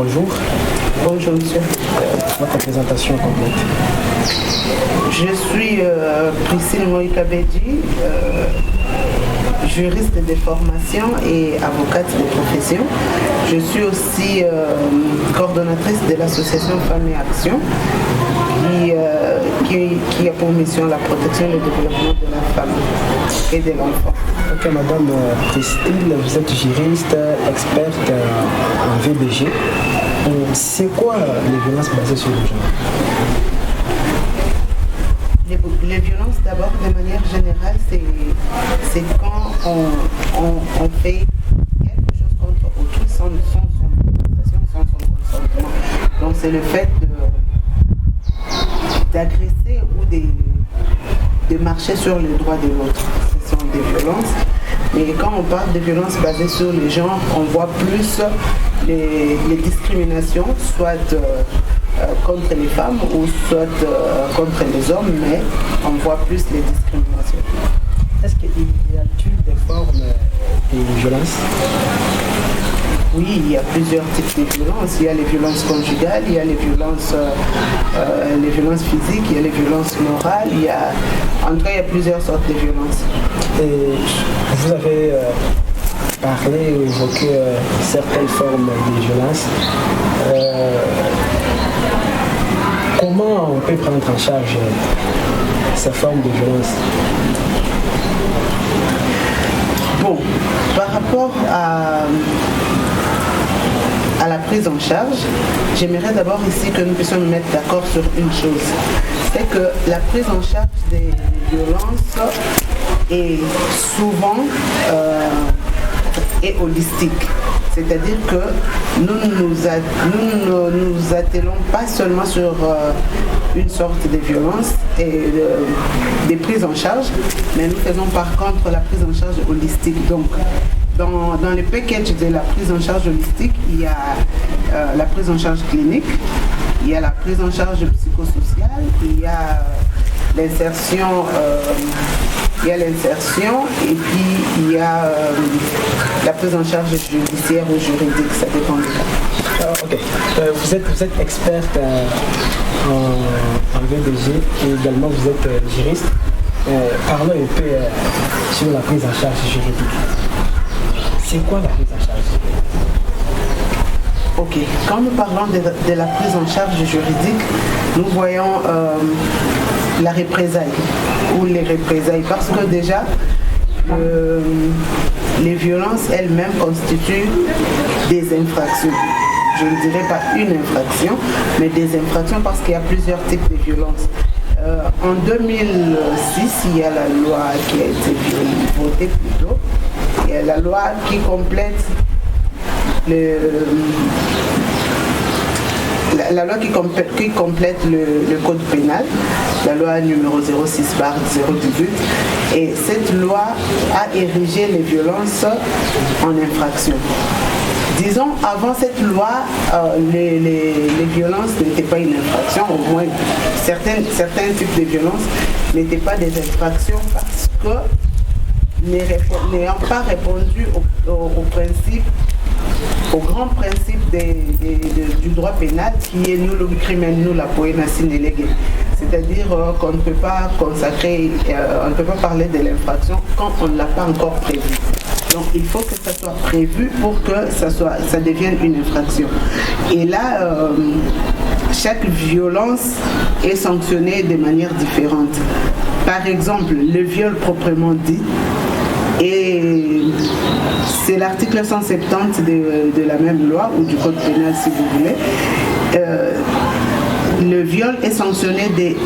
bonjour. Bonjour monsieur. Votre présentation complète. Je suis Priscille Moïka-Bedji, juriste de formation et avocate de profession. Je suis aussi coordonnatrice de l'association Femmes et Action qui a pour mission la protection et le développement de la femme et de l'enfant. Ok, Madame Priscille, vous êtes juriste, experte en VBG. C'est quoi les violences basées sur le genre? Les violences, d'abord, de manière générale, c'est quand on fait quelque chose contre autrui sans son autorisation, sans son consentement. Donc c'est le fait d'agresser ou de marcher sur les droits de l'autre. Ce sont des violences. Mais quand on parle de violences basées sur les genres, on voit plus les discriminations, soit contre les femmes ou soit contre les hommes, mais on voit plus les discriminations. Est-ce qu'il y a-t-il des formes de violence? Oui, il y a plusieurs types de violences. Il y a les violences conjugales, il y a les violences physiques, il y a les violences morales, en tout cas il y a plusieurs sortes de violences. Et vous avez parlé ou évoqué certaines formes de violence. Comment on peut prendre en charge ces formes de violence? Bon, par rapport à la prise en charge, j'aimerais d'abord ici que nous puissions nous mettre d'accord sur une chose. C'est que la prise en charge des violences est souvent est holistique. C'est-à-dire que nous ne nous attelons pas seulement sur une sorte de violence et des prises en charge, mais nous faisons par contre la prise en charge holistique. Donc, dans le package de la prise en charge holistique, il y a la prise en charge clinique, il y a la prise en charge psychosociale, il y a l'insertion et puis il y a la prise en charge judiciaire ou juridique, ça dépend du cas. Ok. Vous êtes experte en VBG et également vous êtes juriste. Parlons un peu sur la prise en charge juridique. C'est quoi la prise en charge? Ok, quand nous parlons de la prise en charge juridique, nous voyons la représailles ou les représailles parce que déjà les violences elles-mêmes constituent des infractions. Je ne dirais pas une infraction, mais des infractions parce qu'il y a plusieurs types de violences. En 2006, il y a la loi qui a été votée plus tôt. Il y a la loi qui complète la loi qui complète le code pénal, la loi numéro 06/018, et cette loi a érigé les violences en infraction. Disons, avant cette loi, les violences n'étaient pas une infraction, au moins certains types de violences n'étaient pas des infractions parce que n'ayant pas répondu au grand principe du droit pénal qui est nullum crimen nulla poena sine lege. C'est-à-dire qu'on ne peut pas consacrer, on ne peut pas parler de l'infraction quand on ne l'a pas encore prévu. Donc il faut que ça soit prévu pour que ça devienne une infraction. Et là, chaque violence est sanctionnée de manière différente. Par exemple, le viol proprement dit, et c'est l'article 170 de la même loi, ou du code pénal si vous voulez. Le viol est sanctionné des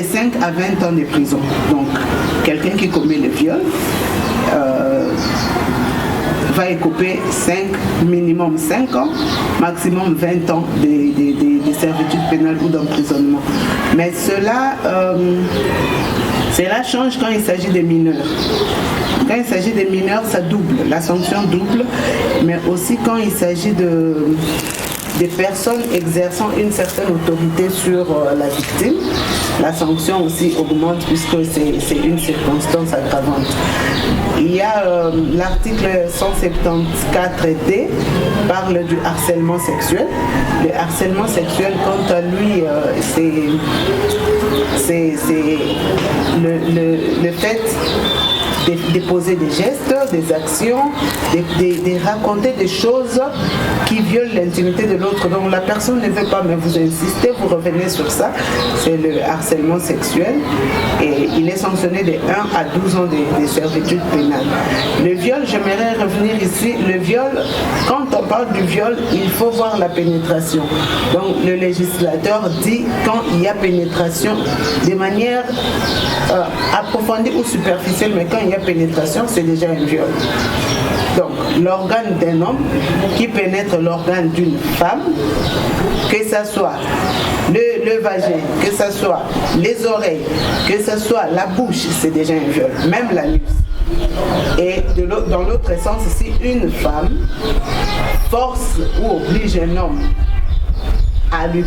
5 à 20 ans de prison. Donc, quelqu'un qui commet le viol va écoper minimum 5 ans, maximum 20 ans de servitude pénale ou d'emprisonnement. Mais cela change quand il s'agit des mineurs. Quand il s'agit des mineurs, ça double, la sanction double, mais aussi quand il s'agit des personnes exerçant une certaine autorité sur la victime, la sanction aussi augmente puisque c'est une circonstance aggravante. Il y a l'article 174D parle du harcèlement sexuel. Le harcèlement sexuel, quant à lui, c'est le fait de poser des gestes, des actions, de raconter des choses qui violent l'intimité de l'autre. Donc la personne ne veut pas, mais vous insistez, vous revenez sur ça. C'est le harcèlement sexuel et il est sanctionné de 1 à 12 ans de servitude pénale. Le viol, j'aimerais revenir ici. Le viol, quand on parle du viol, il faut voir la pénétration. Donc le législateur dit quand il y a pénétration de manière approfondie ou superficielle, mais quand il y a pénétration, c'est déjà un viol. Donc, l'organe d'un homme qui pénètre l'organe d'une femme, que ce soit le vagin, que ce soit les oreilles, que ce soit la bouche, c'est déjà un viol, même l'anus. Et dans l'autre sens, si une femme force ou oblige un homme à le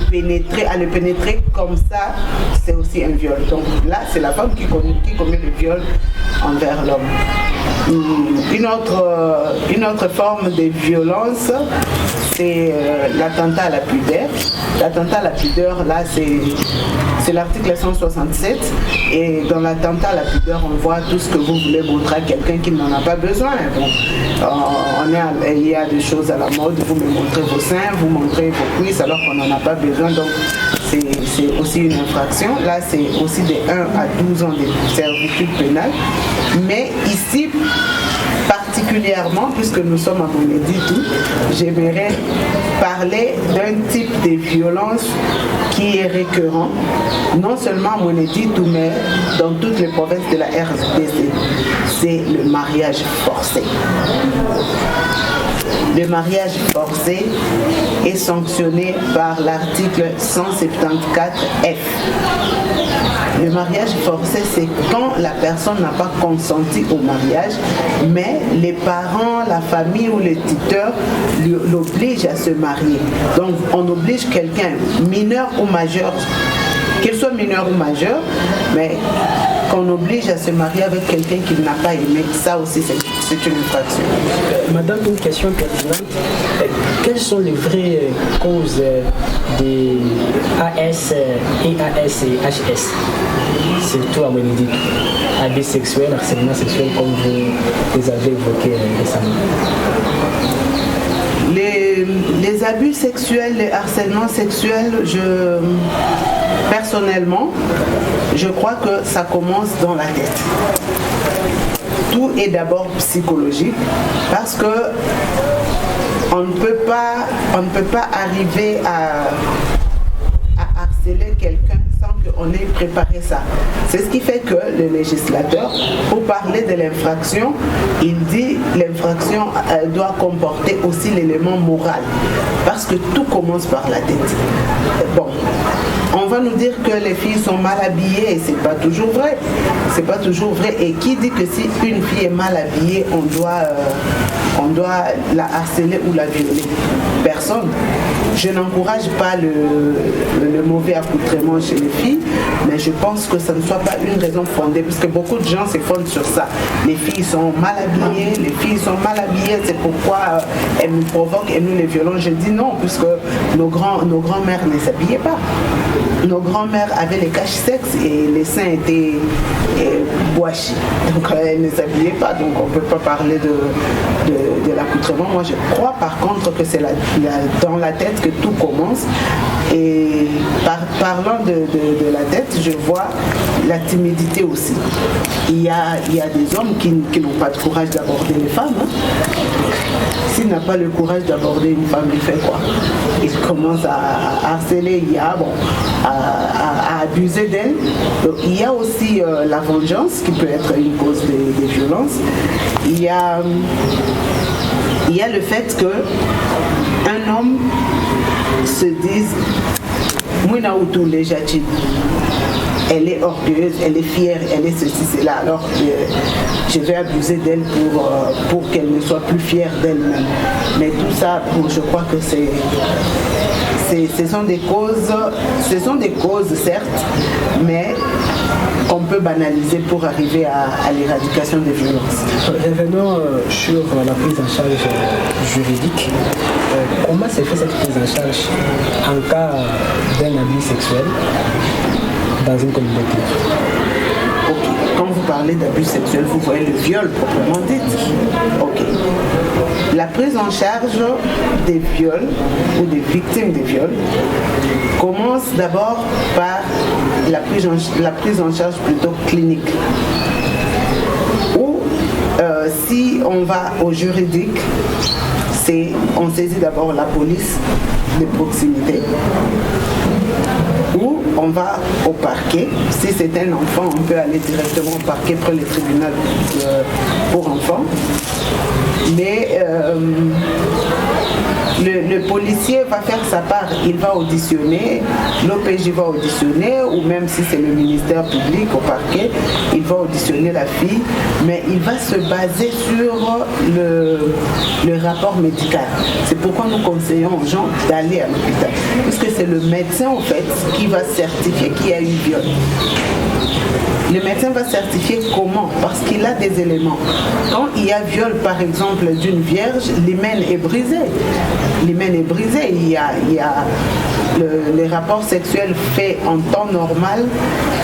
pénétrer comme ça, c'est aussi un viol. Donc là, c'est la femme qui commet le viol envers l'homme. Une autre forme de violence, c'est l'attentat à la pudeur. L'attentat à la pudeur, là, c'est l'article 167. Et dans l'attentat à la pudeur, on voit tout ce que vous voulez montrer à quelqu'un qui n'en a pas besoin. Bon, il y a des choses à la mode, vous me montrez vos seins, vous montrez vos cuisses alors qu'on n'en a pas besoin. Donc, c'est aussi une infraction. Là, c'est aussi de 1 à 12 ans de servitude pénale. Mais ici, particulièrement, puisque nous sommes à Monéditou, j'aimerais parler d'un type de violence qui est récurrent, non seulement à Monéditou, mais dans toutes les provinces de la RDC. C'est le mariage forcé. Le mariage forcé est sanctionné par l'article 174F. Le mariage forcé, c'est quand la personne n'a pas consenti au mariage, mais les parents, la famille ou le tuteur l'obligent à se marier. Donc, on oblige quelqu'un, mineur ou majeur, qu'il soit mineur ou majeur, mais qu'on oblige à se marier avec quelqu'un qu'il n'a pas aimé, ça aussi c'est une infraction. Madame, une question pertinente. Quelles sont les vraies causes des AS, EAS et HS, surtout à Monéditou? Abus sexuels, harcèlement sexuel, comme vous les avez évoqués récemment. Les abus sexuels, les harcèlements sexuels, personnellement, je crois que ça commence dans la tête. Tout est d'abord psychologique parce que on ne peut pas arriver à harceler quelqu'un sans qu'on ait préparé ça. C'est ce qui fait que le législateur, pour parler de l'infraction, il dit l'infraction doit comporter aussi l'élément moral parce que tout commence par la tête. Bon, on va nous dire que les filles sont mal habillées et c'est pas toujours vrai. C'est pas toujours vrai. Et qui dit que si une fille est mal habillée, on doit la harceler ou la violer? Personne. Je n'encourage pas le mauvais accoutrement chez les filles, mais je pense que ça ne soit pas une raison fondée, parce que beaucoup de gens se fondent sur ça. Les filles sont mal habillées, c'est pourquoi elles nous provoquent et nous les violons. Je dis non, puisque nos grands-mères ne s'habillaient pas. Nos grands-mères avaient les caches-sexes et les seins étaient boichis. Donc elles ne s'habillaient pas, donc on ne peut pas parler de l'accoutrement. Moi je crois par contre que c'est dans la tête que tout commence. Et parlant de la tête, je vois la timidité aussi. Il y a des hommes qui n'ont pas de courage d'aborder les femmes. S'il n'a pas le courage d'aborder une femme, il fait quoi? Il commence à harceler, à abuser d'elle. Donc, il y a aussi la vengeance qui peut être une cause de violence. Il y a le fait qu'un homme se dise Mouna Outou les Jati. elle est orgueilleuse, elle est fière, elle est ceci, cela. Alors je vais abuser d'elle pour qu'elle ne soit plus fière d'elle-même. Mais tout ça, bon, je crois que ce sont des causes certes, mais qu'on peut banaliser pour arriver à l'éradication des violences. Revenons sur la prise en charge juridique. Comment s'est fait cette prise en charge en cas d'un abus sexuel dans une communauté? Ok. Quand vous parlez d'abus sexuel, vous voyez le viol proprement dit. Ok. La prise en charge des viols ou des victimes des viols commence d'abord par la prise en charge plutôt clinique. Ou si on va au juridique, on saisit d'abord la police de proximité. Ou on va au parquet. Si c'est un enfant, on peut aller directement au parquet près le tribunal pour enfants. Mais le policier va faire sa part, il va auditionner, l'OPJ va auditionner, ou même si c'est le ministère public au parquet, il va auditionner la fille, mais il va se baser sur le rapport médical. C'est pourquoi nous conseillons aux gens d'aller à l'hôpital, puisque c'est le médecin en fait qui va certifier qu'il y a eu viol. Le médecin va certifier comment? Parce qu'il a des éléments. Quand il y a viol, par exemple, d'une vierge, l'hymen est brisé. L'hymen est brisé. Il y a les rapports sexuels faits en temps normal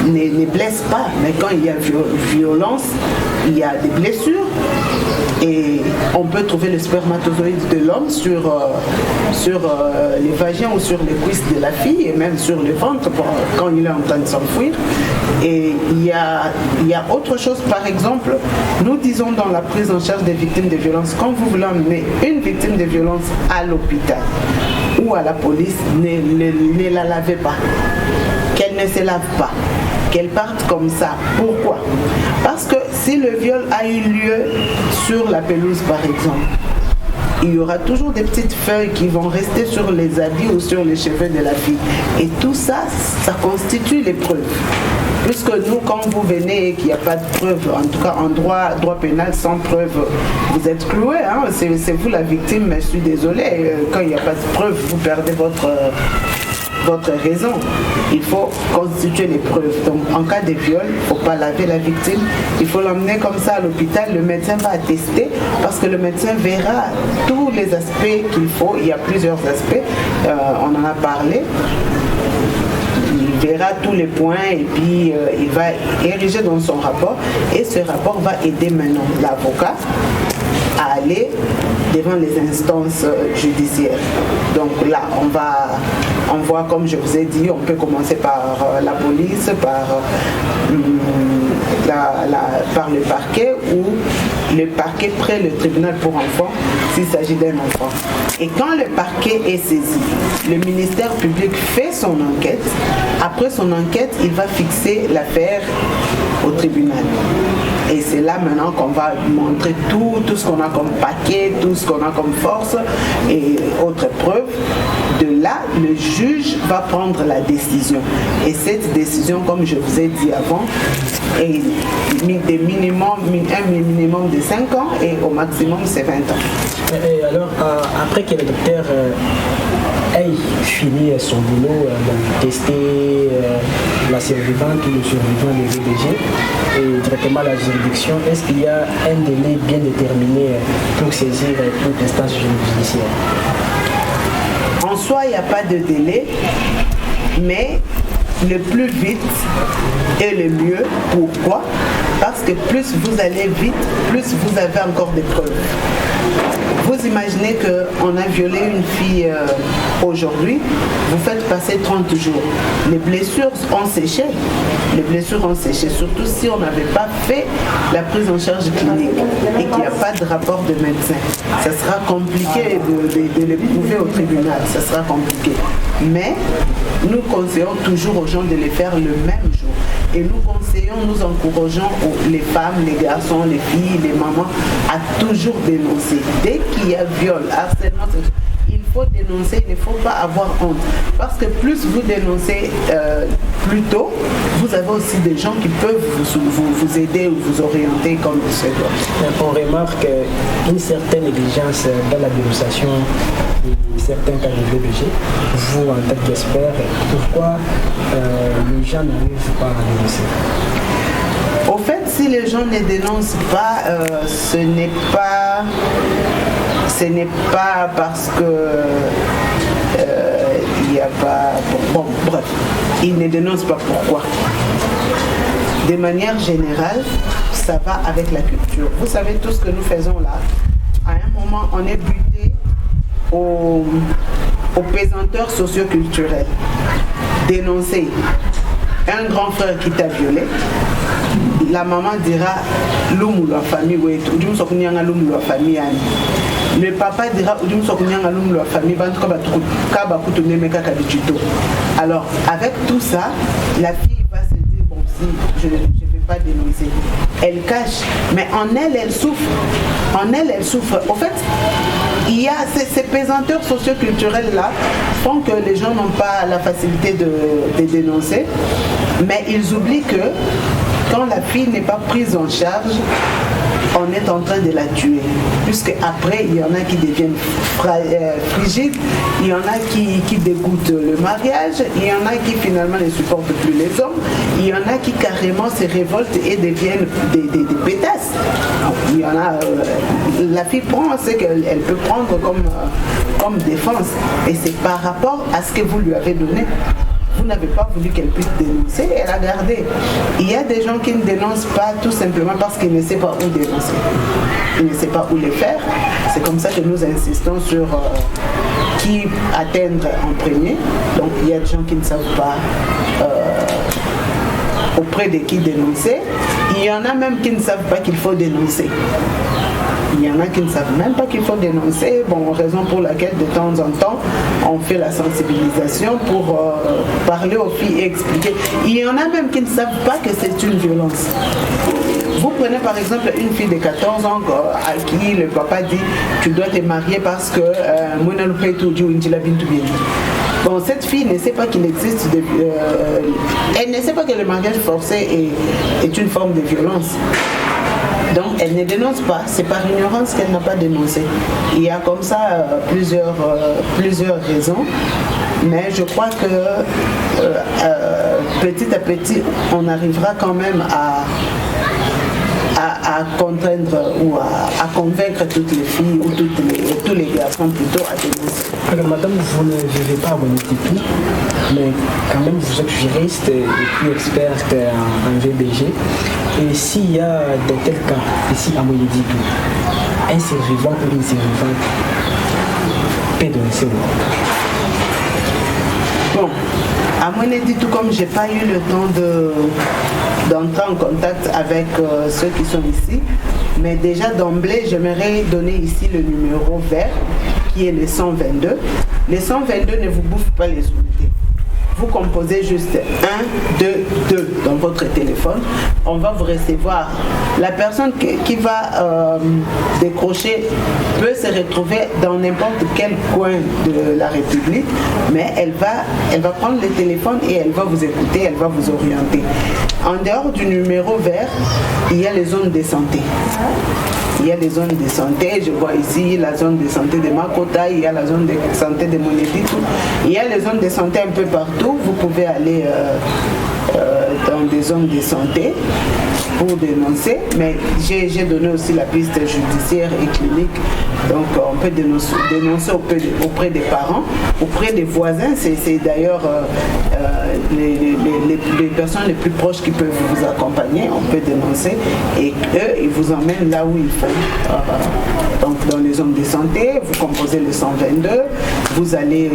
ne blessent pas. Mais quand il y a violence, il y a des blessures. Et on peut trouver le spermatozoïde de l'homme sur les vagins ou sur les cuisses de la fille et même sur le ventre quand il est en train de s'enfuir. Et il y a autre chose, par exemple, nous disons dans la prise en charge des victimes de violences, quand vous voulez emmener une victime de violence à l'hôpital ou à la police, ne la lavez pas, qu'elle ne se lave pas, qu'elle parte comme ça. Pourquoi? Parce que si le viol a eu lieu sur la pelouse, par exemple, il y aura toujours des petites feuilles qui vont rester sur les habits ou sur les cheveux de la fille. Et tout ça, ça constitue les preuves. Puisque nous, quand vous venez et qu'il n'y a pas de preuve, en tout cas en droit pénal, sans preuve, vous êtes cloué. Hein? C'est vous la victime, mais je suis désolée. Quand il n'y a pas de preuve, vous perdez votre raison. Il faut constituer les preuves. Donc en cas de viol, il ne faut pas laver la victime. Il faut l'emmener comme ça à l'hôpital. Le médecin va attester parce que le médecin verra tous les aspects qu'il faut. Il y a plusieurs aspects. On en a parlé. Il verra tous les points et puis il va ériger dans son rapport. Et ce rapport va aider maintenant l'avocat à aller devant les instances judiciaires. Donc là, on voit, comme je vous ai dit, on peut commencer par la police, par le parquet ou le parquet près le tribunal pour enfants s'il s'agit d'un enfant. Et quand le parquet est saisi, le ministère public fait son enquête. Après son enquête, il va fixer l'affaire au tribunal. Et c'est là maintenant qu'on va montrer tout ce qu'on a comme paquet, tout ce qu'on a comme force et autres preuves. De là, le juge va prendre la décision. Et cette décision, comme je vous ai dit avant, est un minimum de 5 ans et au maximum c'est 20 ans. Et alors, après que le docteur ait fini son boulot, tester la survivante ou le survivant des VBG et directement la juridiction, est-ce qu'il y a un délai bien déterminé pour saisir toute instance judiciaire? En soi, il n'y a pas de délai, mais le plus vite est le mieux. Pourquoi? Parce que plus vous allez vite, plus vous avez encore des preuves. Vous imaginez qu'on a violé une fille aujourd'hui, vous faites passer 30 jours. Les blessures ont séché. Surtout si on n'avait pas fait la prise en charge clinique et qu'il n'y a pas de rapport de médecin. Ça sera compliqué de le prouver au tribunal, ça sera compliqué. Mais nous conseillons toujours aux gens de les faire le même jour. Et nous encourageons les femmes, les garçons, les filles, les mamans à toujours dénoncer. Dès qu'il y a viol, harcèlement, il faut dénoncer, il ne faut pas avoir honte. Parce que plus vous dénoncez plus tôt, vous avez aussi des gens qui peuvent vous aider ou vous orienter comme il se doit. On remarque une certaine négligence dans la dénonciation de certains cas de VBG. Vous, en tant qu'expert, pourquoi les gens n'arrivent pas à dénoncer? Au fait, si les gens ne dénoncent pas, ce n'est pas parce que il n'y a pas... Bon, bref, ils ne dénoncent pas pourquoi. De manière générale, ça va avec la culture. Vous savez, tout ce que nous faisons là, à un moment, on est buté aux pesanteurs socioculturels. Dénoncer un grand frère qui t'a violé, la maman dira l'homme ou la famille ou tout. Le papa dira l'homme ou la famille. Alors, avec tout ça, la fille va se dire bon, si je ne vais pas dénoncer. Elle cache, mais en elle, elle souffre. En elle, elle souffre. Au fait, il y a ces pesanteurs socioculturels-là font que les gens n'ont pas la facilité de dénoncer, mais ils oublient que quand la fille n'est pas prise en charge, on est en train de la tuer. Puisque après, il y en a qui deviennent frigides, il y en a qui dégoûtent le mariage, il y en a qui finalement ne supportent plus les hommes, il y en a qui carrément se révoltent et deviennent des pétasses. Il y en a, la fille prend ce qu'elle peut prendre comme défense. Et c'est par rapport à ce que vous lui avez donné. Vous n'avez pas voulu qu'elle puisse dénoncer, elle a gardé. Il y a des gens qui ne dénoncent pas tout simplement parce qu'ils ne savent pas où dénoncer. Ils ne savent pas où le faire. C'est comme ça que nous insistons sur qui atteindre en premier. Donc il y a des gens qui ne savent pas auprès de qui dénoncer. Il y en a même qui ne savent pas qu'il faut dénoncer. Il y en a qui ne savent même pas qu'il faut dénoncer, bon, raison pour laquelle de temps en temps on fait la sensibilisation pour parler aux filles et expliquer. Il y en a même qui ne savent pas que c'est une violence. Vous prenez par exemple une fille de 14 ans à qui le papa dit tu dois te marier parce que bon, cette fille ne sait pas qu'il existe elle ne sait pas que le mariage forcé est une forme de violence. Donc elle ne dénonce pas, c'est par ignorance qu'elle n'a pas dénoncé. Il y a comme ça plusieurs raisons, mais je crois que petit à petit on arrivera quand même à contraindre ou à convaincre toutes les filles ou tous les garçons plutôt à dénoncer. Alors madame, vous ne vivez pas à Monétitou, mais quand même vous êtes juriste et plus experte en VBG. Et s'il y a de tels cas ici à Monétitou, un survivant ou une survivante peut dénoncer ou non? Bon, à Monétitou, comme je n'ai pas eu le temps d'entrer en contact avec ceux qui sont ici, mais déjà d'emblée, j'aimerais donner ici le numéro vert qui est le 122. Le 122 ne vous bouffe pas les unités. Vous composez juste 1, 2, 2 dans votre téléphone. On va vous recevoir. La personne qui va décrocher peut se retrouver dans n'importe quel coin de la République, mais elle va prendre le téléphone et elle va vous écouter, elle va vous orienter. En dehors du numéro vert, il y a les zones de santé. Il y a les zones de santé, je vois ici la zone de santé de Makota, il y a la zone de santé de Monétitou, il y a les zones de santé un peu partout. Vous pouvez aller dans des zones de santé pour dénoncer, mais j'ai donné aussi la piste judiciaire et clinique. Donc on peut dénoncer auprès des parents, auprès des voisins. C'est d'ailleurs les personnes les plus proches qui peuvent vous accompagner. On peut dénoncer et eux, ils vous emmènent là où il faut. Donc dans les zones de santé, vous composez le 122, vous allez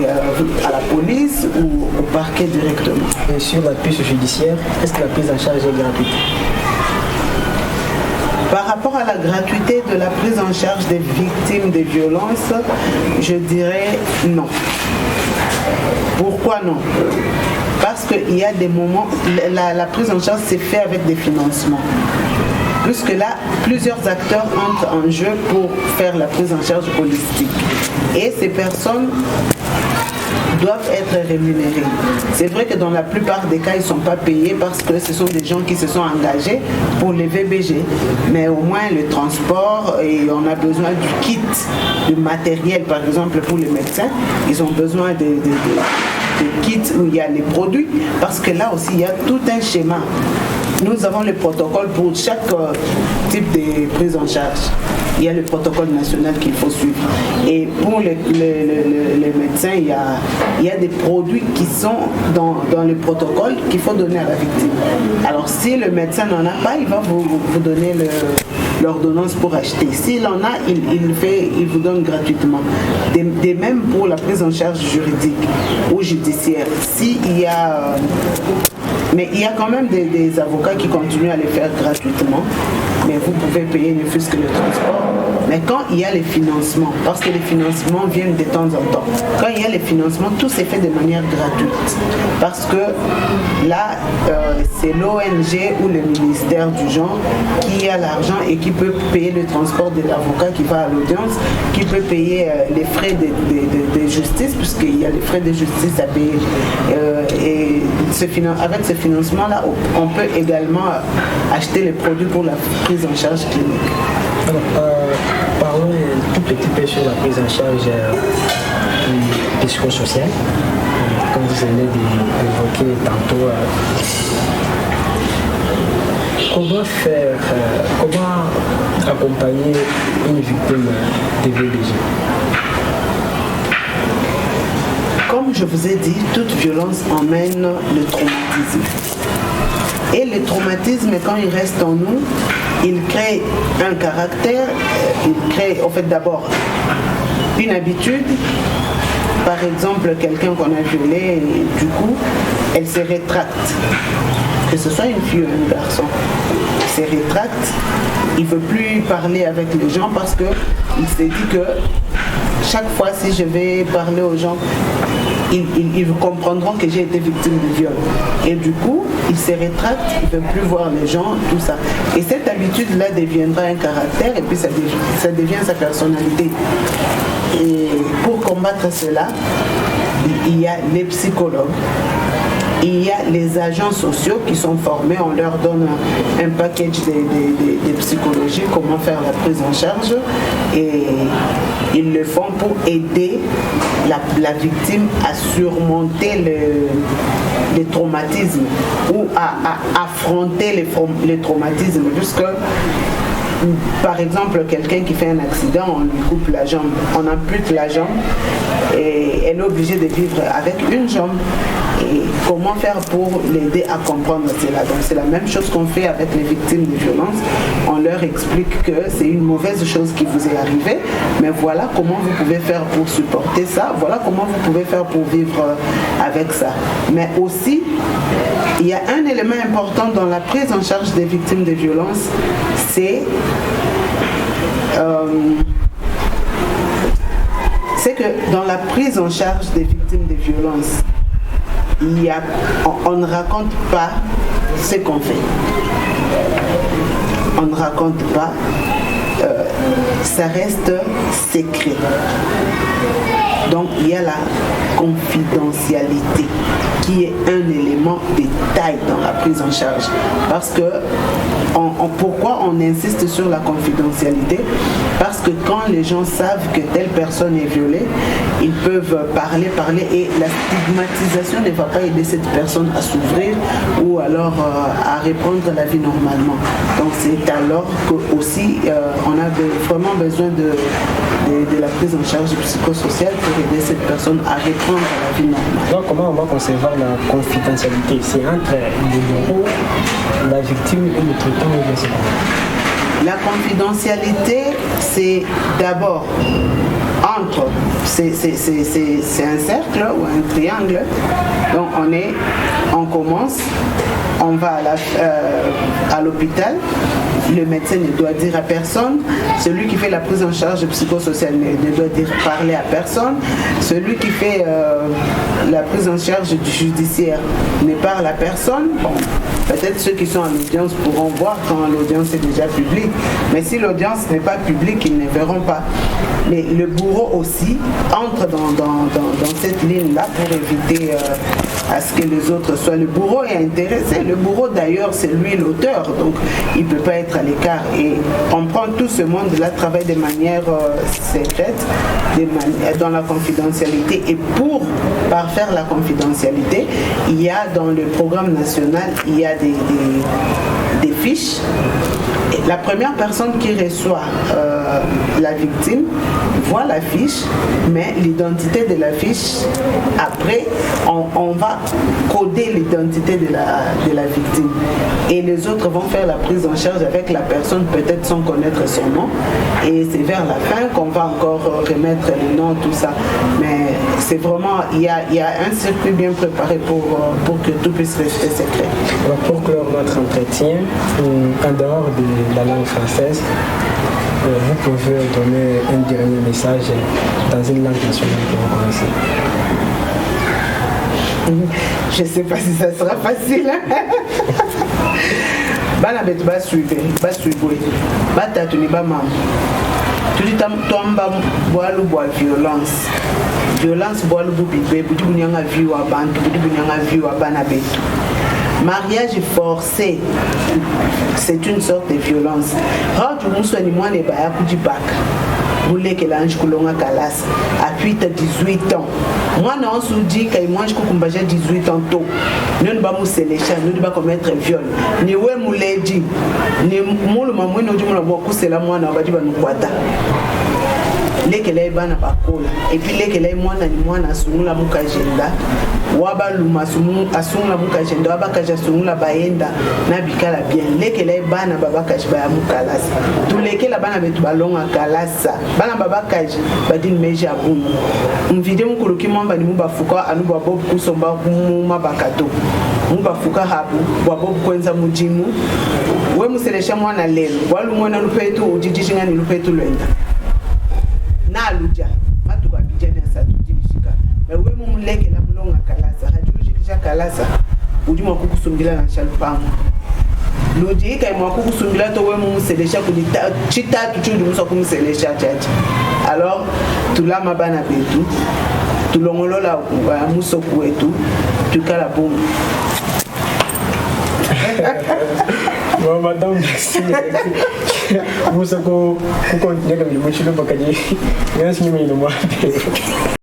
à la police ou au parquet directement. Et sur la piste judiciaire, est-ce que la prise en charge est gratuite? Par rapport à la gratuité de la prise en charge des victimes de violences, je dirais non. Pourquoi non? Parce qu'il y a des moments, la prise en charge s'est faite avec des financements. Puisque là, plusieurs acteurs entrent en jeu pour faire la prise en charge holistique. Et ces personnes doivent être rémunérés. C'est vrai que dans la plupart des cas, ils ne sont pas payés parce que ce sont des gens qui se sont engagés pour les VBG. Mais au moins le transport, et on a besoin du kit de matériel, par exemple pour les médecins, ils ont besoin de kits où il y a les produits, parce que là aussi, il y a tout un schéma. Nous avons le protocole pour chaque type de prise en charge. Il y a le protocole national qu'il faut suivre. Et pour les médecins, il y a des produits qui sont dans le protocole qu'il faut donner à la victime. Alors si le médecin n'en a pas, il va vous donner l'ordonnance pour acheter. S'il en a, il vous donne gratuitement. De même pour la prise en charge juridique ou judiciaire. Mais il y a quand même des avocats qui continuent à les faire gratuitement. Mais vous pouvez payer ne fût-ce que le transport. Mais quand il y a les financements, parce que les financements viennent de temps en temps, quand il y a les financements, tout s'est fait de manière gratuite. Parce que là, c'est l'ONG ou le ministère du genre qui a l'argent et qui peut payer le transport de l'avocat qui va à l'audience, qui peut payer les frais de justice, puisqu'il y a les frais de justice à payer. Et avec ce financement-là, on peut également acheter les produits pour la prise en charge clinique. Alors, parlons tout petit peu sur la prise en charge psychosociale. Comme vous venez d'évoquer tantôt, comment accompagner une victime de VBG? Comme je vous ai dit, toute violence emmène le traumatisme. Et le traumatisme, quand il reste en nous, il crée un caractère, il crée en fait d'abord une habitude. Par exemple, quelqu'un qu'on a violé, du coup, elle se rétracte. Que ce soit une fille ou un garçon, elle se rétracte, il ne veut plus parler avec les gens parce qu'il s'est dit que chaque fois si je vais parler aux gens, ils comprendront que j'ai été victime de viol. Et du coup, il se rétracte, il ne veut plus voir les gens, tout ça. Et cette habitude-là deviendra un caractère et puis ça devient sa personnalité. Et pour combattre cela, il y a les psychologues, il y a les agents sociaux qui sont formés, on leur donne un package de psychologie, comment faire la prise en charge, et ils le font pour aider la victime à surmonter les traumatismes ou à affronter les traumatismes, puisque par exemple, quelqu'un qui fait un accident, on lui coupe la jambe, on ampute la jambe et elle est obligée de vivre avec une jambe. Et comment faire pour l'aider à comprendre cela? Donc c'est la même chose qu'on fait avec les victimes de violence. On leur explique que c'est une mauvaise chose qui vous est arrivée, mais voilà comment vous pouvez faire pour supporter ça, voilà comment vous pouvez faire pour vivre avec ça. Mais aussi, il y a un élément important dans la prise en charge des victimes de violence, c'est que dans la prise en charge des victimes de violence, on ne raconte pas ce qu'on fait. On ne raconte pas, ça reste secret. Donc il y a la confidentialité qui est un élément de taille dans la prise en charge. Parce que pourquoi on insiste sur la confidentialité? Parce que quand les gens savent que telle personne est violée, ils peuvent parler et la stigmatisation ne va pas aider cette personne à s'ouvrir ou alors à reprendre la vie normalement. Donc c'est alors que aussi on a vraiment besoin de la prise en charge psychosociale pour aider cette personne à reprendre la vie normale. Donc comment on va concevoir la confidentialité? C'est entre le bourreau, la victime et le traitant ou bien c'est comment? La confidentialité, c'est d'abord entre, c'est un cercle ou un triangle. Donc on commence, on va à l'hôpital, le médecin ne doit dire à personne, celui qui fait la prise en charge psychosociale ne doit parler à personne, celui qui fait la prise en charge du judiciaire n'est par la personne, bon, peut-être ceux qui sont en audience pourront voir quand l'audience est déjà publique, mais si l'audience n'est pas publique, ils ne verront pas. Mais le bourreau aussi entre dans cette ligne-là pour éviter à ce que les autres soient. Le bourreau est intéressé. Le bourreau d'ailleurs c'est lui l'auteur, donc il ne peut pas être à l'écart. Et on prend tout ce monde-là, travaille de manière secrète, dans la confidentialité. Et pour parfaire la confidentialité, il y a dans le programme national, il y a des fiches. Et la première personne qui reçoit la victime voit la fiche, mais l'identité de la fiche, après, on va coder l'identité de la victime. Et les autres vont faire la prise en charge avec la personne, peut-être sans connaître son nom. Et c'est vers la fin qu'on va encore remettre le nom, tout ça. Mais c'est vraiment, il y a un circuit bien préparé pour que tout puisse rester secret. Alors pour clore notre entretien, en dehors de la langue française, vous pouvez donner un dernier message dans une langue nationale que vous connaissez. Je ne sais pas si ça sera facile. Bana betu basuive batatuni bamama tulitomba bwalu bwa violence bwalu bubibe budi bunyanga viwa abantu budi bunyanga viwa bana betu. Mariage forcé, c'est une sorte de violence. Quand vous soignez moi les baya kujibaka, vous voulez que l'ange coulonga kalas à 8 à 18 ans. Moi non se dit que moi je kumbaje 18 ans tôt. Nous ne pas nous sélectionner, nous ne pas commettre viol. Ni we muledi, ni mulu mamwe no jumla boku sela mwana abadi ba nukwata. Lekele bana bakola et puis lekele mwana ni mwana sungula mukajenda waba luma asungula mukajenda waba kaja sungula baenda na bikala bien lekele bana babakaji ba mukalasa tu lekela bana betu balonga kalasa bana babakaji badini meja bunu mvide mukuluki mwamba ni mubafuka anu bob kusomba kuma bakato mubafuka habu bob kwenza mujimu we muselesha mwana lelo walu mwana lupetu ujijishinga ni lupetu lwenda na aluja matuka bijana sa tujibishika na we mumuleke la mulonga kalasa hajujikisha kalasa ujuma kukusumbila na shalupango loji kai mwa kukusumbila to we mumuselesha kudita chita tuchudu musa kumuselesha chachi alors tulama bana betu tulongolola musoku wetu tukala bomu. Bon, madame, merci. Vous savez qu'on continue comme le monsieur le bacalier. Merci, mais il